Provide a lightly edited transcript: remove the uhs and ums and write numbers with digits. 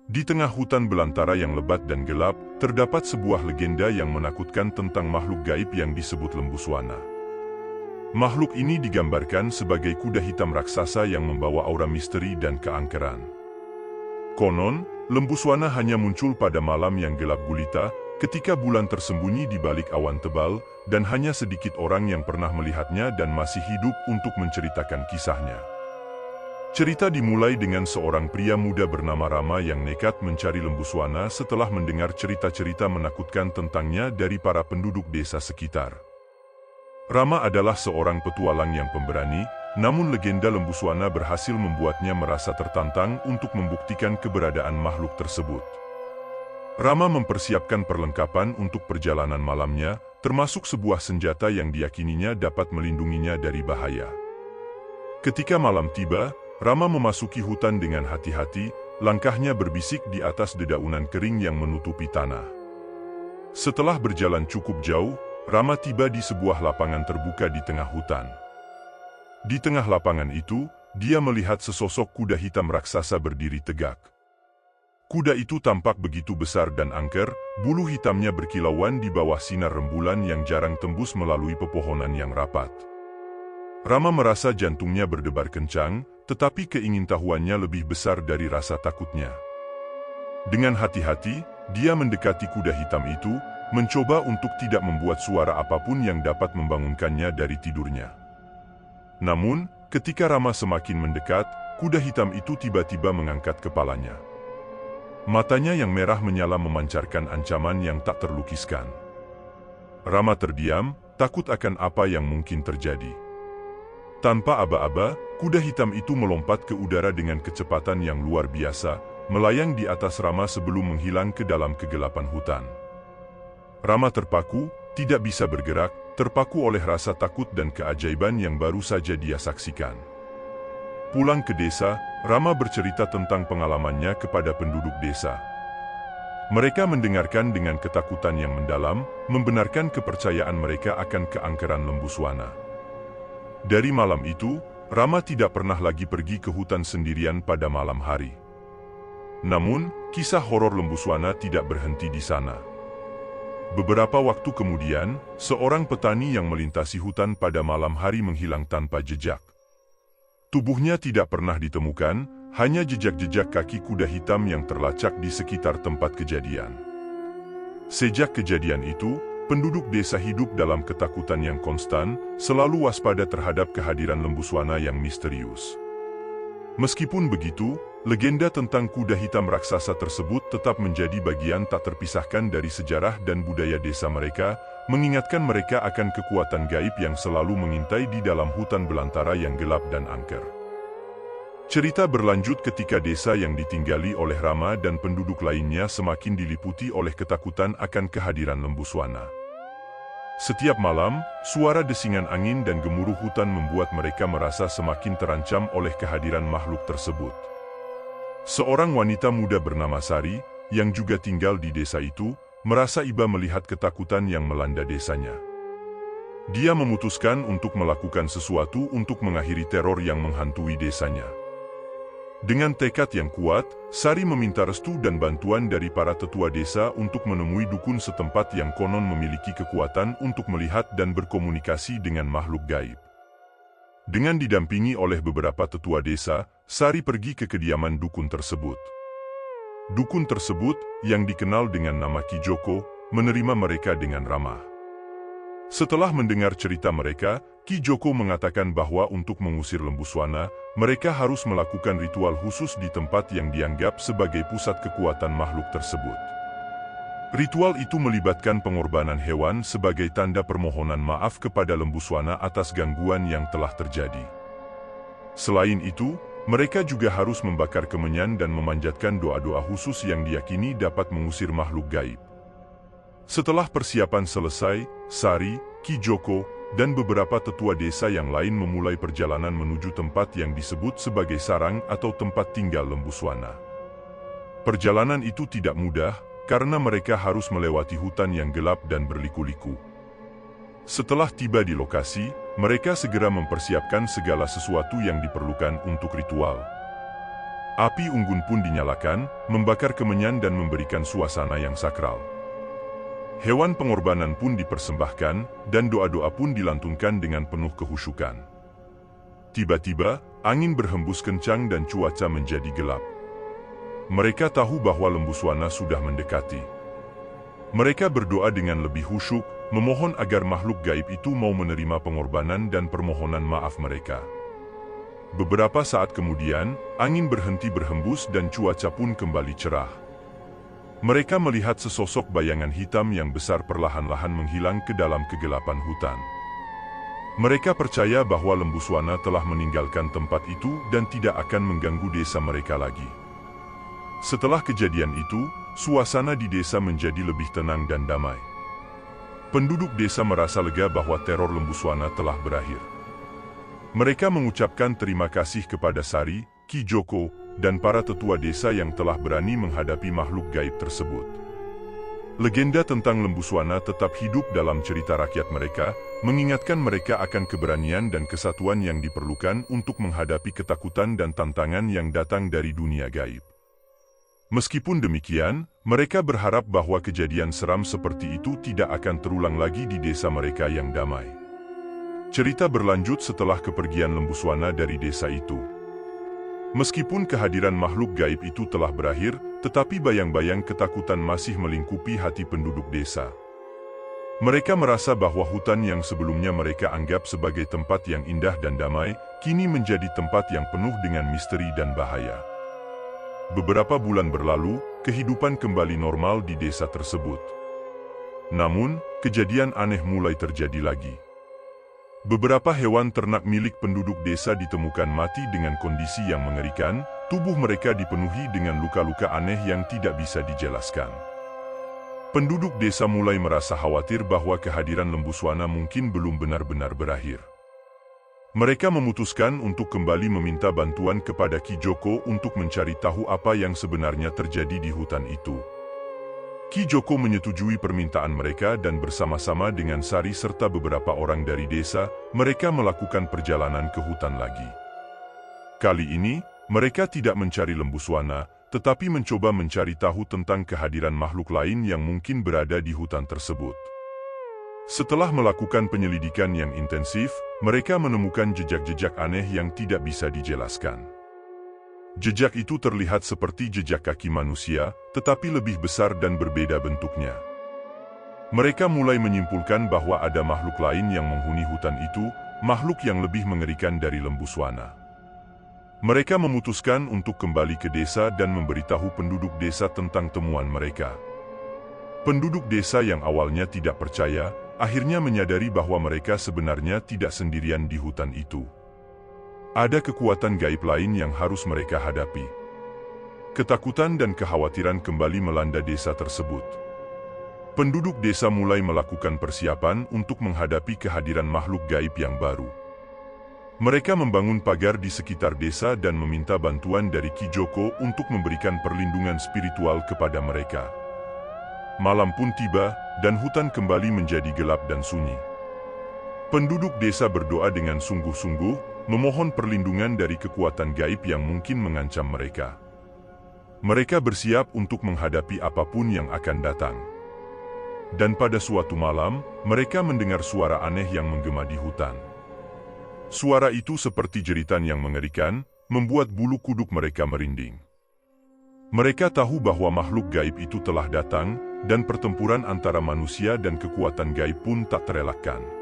Di tengah hutan belantara yang lebat dan gelap, terdapat sebuah legenda yang menakutkan tentang makhluk gaib yang disebut Lembuswana. Makhluk ini digambarkan sebagai kuda hitam raksasa yang membawa aura misteri dan keangkeran. Konon, Lembuswana hanya muncul pada malam yang gelap gulita, ketika bulan tersembunyi di balik awan tebal, dan hanya sedikit orang yang pernah melihatnya dan masih hidup untuk menceritakan kisahnya. Cerita dimulai dengan seorang pria muda bernama Rama yang nekat mencari Lembuswana setelah mendengar cerita-cerita menakutkan tentangnya dari para penduduk desa sekitar. Rama adalah seorang petualang yang pemberani, namun legenda Lembuswana berhasil membuatnya merasa tertantang untuk membuktikan keberadaan makhluk tersebut. Rama mempersiapkan perlengkapan untuk perjalanan malamnya, termasuk sebuah senjata yang diyakininya dapat melindunginya dari bahaya. Ketika malam tiba, Rama memasuki hutan dengan hati-hati, langkahnya berbisik di atas dedaunan kering yang menutupi tanah. Setelah berjalan cukup jauh, Rama tiba di sebuah lapangan terbuka di tengah hutan. Di tengah lapangan itu, dia melihat sesosok kuda hitam raksasa berdiri tegak. Kuda itu tampak begitu besar dan angker, bulu hitamnya berkilauan di bawah sinar rembulan yang jarang tembus melalui pepohonan yang rapat. Rama merasa jantungnya berdebar kencang, tetapi keingintahuannya lebih besar dari rasa takutnya. Dengan hati-hati, dia mendekati kuda hitam itu, mencoba untuk tidak membuat suara apapun yang dapat membangunkannya dari tidurnya. Namun, ketika Rama semakin mendekat, kuda hitam itu tiba-tiba mengangkat kepalanya. Matanya yang merah menyala memancarkan ancaman yang tak terlukiskan. Rama terdiam, takut akan apa yang mungkin terjadi. Tanpa aba-aba, kuda hitam itu melompat ke udara dengan kecepatan yang luar biasa, melayang di atas Rama sebelum menghilang ke dalam kegelapan hutan. Rama terpaku, tidak bisa bergerak, terpaku oleh rasa takut dan keajaiban yang baru saja dia saksikan. Pulang ke desa, Rama bercerita tentang pengalamannya kepada penduduk desa. Mereka mendengarkan dengan ketakutan yang mendalam, membenarkan kepercayaan mereka akan keangkeran Lembuswana. Dari malam itu, Rama tidak pernah lagi pergi ke hutan sendirian pada malam hari. Namun, kisah horor Lembuswana tidak berhenti di sana. Beberapa waktu kemudian, seorang petani yang melintasi hutan pada malam hari menghilang tanpa jejak. Tubuhnya tidak pernah ditemukan, hanya jejak-jejak kaki kuda hitam yang terlacak di sekitar tempat kejadian. Sejak kejadian itu, penduduk desa hidup dalam ketakutan yang konstan, selalu waspada terhadap kehadiran Lembuswana yang misterius. Meskipun begitu, legenda tentang kuda hitam raksasa tersebut tetap menjadi bagian tak terpisahkan dari sejarah dan budaya desa mereka, mengingatkan mereka akan kekuatan gaib yang selalu mengintai di dalam hutan belantara yang gelap dan angker. Cerita berlanjut ketika desa yang ditinggali oleh Rama dan penduduk lainnya semakin diliputi oleh ketakutan akan kehadiran Lembuswana. Setiap malam, suara desingan angin dan gemuruh hutan membuat mereka merasa semakin terancam oleh kehadiran makhluk tersebut. Seorang wanita muda bernama Sari, yang juga tinggal di desa itu, merasa iba melihat ketakutan yang melanda desanya. Dia memutuskan untuk melakukan sesuatu untuk mengakhiri teror yang menghantui desanya. Dengan tekad yang kuat, Sari meminta restu dan bantuan dari para tetua desa untuk menemui dukun setempat yang konon memiliki kekuatan untuk melihat dan berkomunikasi dengan makhluk gaib. Dengan didampingi oleh beberapa tetua desa, Sari pergi ke kediaman dukun tersebut. Dukun tersebut, yang dikenal dengan nama Ki Joko, menerima mereka dengan ramah. Setelah mendengar cerita mereka, Ki Joko mengatakan bahwa untuk mengusir Lembuswana, mereka harus melakukan ritual khusus di tempat yang dianggap sebagai pusat kekuatan makhluk tersebut. Ritual itu melibatkan pengorbanan hewan sebagai tanda permohonan maaf kepada Lembuswana atas gangguan yang telah terjadi. Selain itu, mereka juga harus membakar kemenyan dan memanjatkan doa-doa khusus yang diyakini dapat mengusir makhluk gaib. Setelah persiapan selesai, Sari, Ki Joko, dan beberapa tetua desa yang lain memulai perjalanan menuju tempat yang disebut sebagai sarang atau tempat tinggal Lembuswana. Perjalanan itu tidak mudah, karena mereka harus melewati hutan yang gelap dan berliku-liku. Setelah tiba di lokasi, mereka segera mempersiapkan segala sesuatu yang diperlukan untuk ritual. Api unggun pun dinyalakan, membakar kemenyan dan memberikan suasana yang sakral. Hewan pengorbanan pun dipersembahkan, dan doa-doa pun dilantunkan dengan penuh kehusyukan. Tiba-tiba, angin berhembus kencang dan cuaca menjadi gelap. Mereka tahu bahwa Lembuswana sudah mendekati. Mereka berdoa dengan lebih khusyuk, memohon agar makhluk gaib itu mau menerima pengorbanan dan permohonan maaf mereka. Beberapa saat kemudian, angin berhenti berhembus dan cuaca pun kembali cerah. Mereka melihat sesosok bayangan hitam yang besar perlahan-lahan menghilang ke dalam kegelapan hutan. Mereka percaya bahwa Lembuswana telah meninggalkan tempat itu dan tidak akan mengganggu desa mereka lagi. Setelah kejadian itu, suasana di desa menjadi lebih tenang dan damai. Penduduk desa merasa lega bahwa teror Lembuswana telah berakhir. Mereka mengucapkan terima kasih kepada Sari, Ki Joko, dan para tetua desa yang telah berani menghadapi makhluk gaib tersebut. Legenda tentang Lembuswana tetap hidup dalam cerita rakyat mereka, mengingatkan mereka akan keberanian dan kesatuan yang diperlukan untuk menghadapi ketakutan dan tantangan yang datang dari dunia gaib. Meskipun demikian, mereka berharap bahwa kejadian seram seperti itu tidak akan terulang lagi di desa mereka yang damai. Cerita berlanjut setelah kepergian Lembuswana dari desa itu. Meskipun kehadiran makhluk gaib itu telah berakhir, tetapi bayang-bayang ketakutan masih melingkupi hati penduduk desa. Mereka merasa bahwa hutan yang sebelumnya mereka anggap sebagai tempat yang indah dan damai, kini menjadi tempat yang penuh dengan misteri dan bahaya. Beberapa bulan berlalu, kehidupan kembali normal di desa tersebut. Namun, kejadian aneh mulai terjadi lagi. Beberapa hewan ternak milik penduduk desa ditemukan mati dengan kondisi yang mengerikan, tubuh mereka dipenuhi dengan luka-luka aneh yang tidak bisa dijelaskan. Penduduk desa mulai merasa khawatir bahwa kehadiran Lembuswana mungkin belum benar-benar berakhir. Mereka memutuskan untuk kembali meminta bantuan kepada Ki Joko untuk mencari tahu apa yang sebenarnya terjadi di hutan itu. Ki Joko menyetujui permintaan mereka dan bersama-sama dengan Sari serta beberapa orang dari desa, mereka melakukan perjalanan ke hutan lagi. Kali ini, mereka tidak mencari Lembuswana, tetapi mencoba mencari tahu tentang kehadiran makhluk lain yang mungkin berada di hutan tersebut. Setelah melakukan penyelidikan yang intensif, mereka menemukan jejak-jejak aneh yang tidak bisa dijelaskan. Jejak itu terlihat seperti jejak kaki manusia, tetapi lebih besar dan berbeda bentuknya. Mereka mulai menyimpulkan bahwa ada makhluk lain yang menghuni hutan itu, makhluk yang lebih mengerikan dari Lembuswana. Mereka memutuskan untuk kembali ke desa dan memberitahu penduduk desa tentang temuan mereka. Penduduk desa yang awalnya tidak percaya, akhirnya menyadari bahwa mereka sebenarnya tidak sendirian di hutan itu. Ada kekuatan gaib lain yang harus mereka hadapi. Ketakutan dan kekhawatiran kembali melanda desa tersebut. Penduduk desa mulai melakukan persiapan untuk menghadapi kehadiran makhluk gaib yang baru. Mereka membangun pagar di sekitar desa dan meminta bantuan dari Ki Joko untuk memberikan perlindungan spiritual kepada mereka. Malam pun tiba, dan hutan kembali menjadi gelap dan sunyi. Penduduk desa berdoa dengan sungguh-sungguh, memohon perlindungan dari kekuatan gaib yang mungkin mengancam mereka. Mereka bersiap untuk menghadapi apapun yang akan datang. Dan pada suatu malam, mereka mendengar suara aneh yang menggema di hutan. Suara itu seperti jeritan yang mengerikan, membuat bulu kuduk mereka merinding. Mereka tahu bahwa makhluk gaib itu telah datang, dan pertempuran antara manusia dan kekuatan gaib pun tak terelakkan.